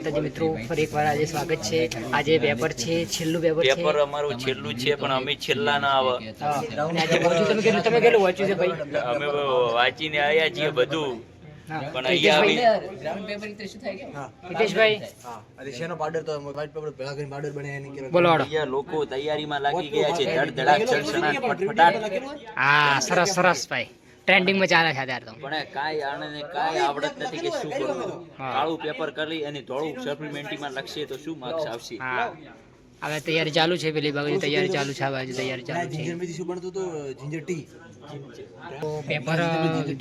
મિત્રો ફરી એકવાર આજે સ્વાગત છે। આજે પેપર છે, છેલ્લું પેપર છે। પેપર અમારું છેલ્લું છે પણ અમે છેલ્લા ના આવે। અને આજે વાંચ્યું તમે કેટલું વાંચ્યું છે ભાઈ? અમે વાંચીને આયા છીએ બધું, પણ અહીંયા આવી ગ્રાઉન્ડ પેપર તો શું થાય કે હિતેશભાઈ અરે શેનો પાવડર તો વ્હાઈટ પેપર ભેગા કરીને પાવડર બને એની કે બોલો અહીંયા લોકો તૈયારીમાં લાગી ગયા છે। ધડ ધડાક ચડસણા ફટફટાટ। હા સરસ સરસ ભાઈ, ટ્રેન્ડિંગ માં ચાલે છે અત્યારે તો। પણ કાંઈ આને કાંઈ આવડત નથી કે શું કરવું। કાળું પેપર કરી અને ધોળું સપ્લિમેન્ટરીમાં લખશે તો શું માર્ક્સ આવશે? હા હવે તૈયારી ચાલુ છે, પેલી બાજુ તૈયારી ચાલુ છે, હવે તૈયારી ચાલુ છે। જિંજર મેથી શું બનતું તો જિંજર ટી તો પેપર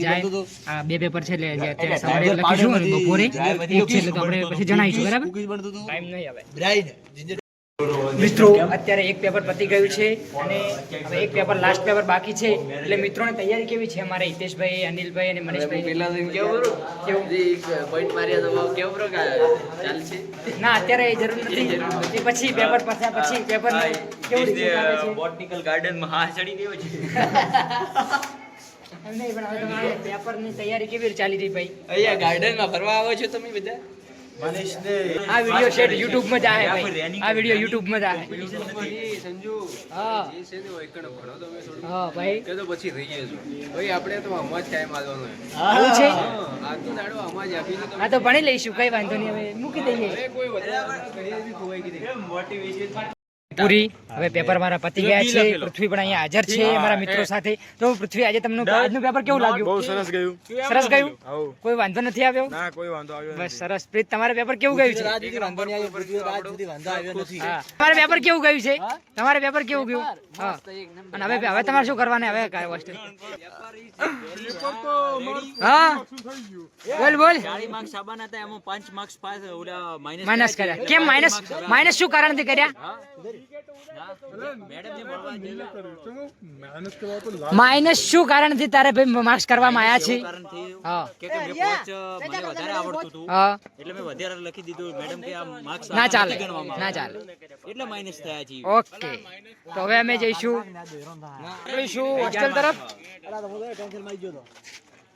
જાય આ બે પેપર છે, એટલે અત્યારે સવારે લખીશું અને બપોરે એક છે, એટલે તો આપણે પછી જણાવીશું, બરાબર? કુકીઝ બનતું તો ટાઈમ નહીં હવે બ્રાઇન જિંજર। મિત્રો અત્યારે એક પેપર પતી ગયું છે અને હવે એક પેપર લાસ્ટ પેપર બાકી છે, એટલે મિત્રોની તૈયારી કેવી છે અમારે હિતેશભાઈ, અનિલભાઈ અને મનીષભાઈ? પેલા તો કેવું કેવું એક પોઈન્ટ માર્યા તો કેવું બ્રો ચાલશે ના અત્યારે એ જરૂર નથી, એ પછી પેપર પત્યા પછી પેપર કેવું રીતે ચાલે છે બોટનિકલ ગાર્ડનમાં હા ચડી ગયો છે। એમ નહીં, પણ હવે તમારે પેપરની તૈયારી કેવી રીતે ચાલી રહી ભાઈ? અહીંયા ગાર્ડનમાં ફરવા આવો છો તમે બધા? આ વિડિયો સેટ YouTube માં જ આવે ભાઈ, આ વિડિયો YouTube માં જ આવે। સંજુ હા એ છે ને એકણ ભણો તો મેં થોડું હા ભાઈ કે તો પછી થઈ જશું ભાઈ, આપણે તો આમાં જ ટાઈમ આવવાનો એવું છે? આ તો દાડો આમાં જ આપીને તો હા તો ભણી લઈશું, કઈ વાંધો નહીં, હવે મૂકી દઈએ કોઈ વધારે ઘણી બધી ખોવાઈ ગઈ મોટિવેશન પૂરી। હવે પેપર મારા પતી ગયા છે, પૃથ્વી પણ અહીંયા હાજર છે અમારા મિત્રો સાથે। તો પૃથ્વી આજે તમને આજનું પેપર કેવું લાગ્યું? બહુ સરસ ગયું। સરસ ગયું? હાઉ કોઈ વાંધો નથી આવ્યો? ના કોઈ વાંધો આવ્યો બસ સરસ। પ્રીત તમારે પેપર કેવું ગયું છે? આજ સુધી વાંધો નહીં આવ્યો, પૃથ્વી આજ સુધી વાંધો આવ્યો નથી। હા તમારે પેપર કેવું ગયું છે? તમારે પેપર કેવું ગયું? હા અને હવે તમારે શું કરવાનું હવે કાંઈ હોસ્ટેલ? હા બોલ બોલ। 40 માર્ક્સ સાબાના હતા, એમાં 5 માર્ક્સ પાસ ઓલા માઇનસ કર્યા કેમ? માઇનસ શું કારણથી કર્યા? માઇનસ શું કારણથી તારે ભાઈ માર્ક્સ કરવામાં આવ્યા છે? હા કે મેં પોચ મને વધારે આવડતું હતું હા એટલે મેં વધારે લખી દીધું। મેડમ કે આ માર્ક્સ ના ચાલે, ના ચાલે। એટલે માઈનસ થયા છે। ઓકે તો હવે અમે જઈશું હોસ્ટેલ તરફ। અલા તો હું ટેન્શન માં આવી ગયો તો।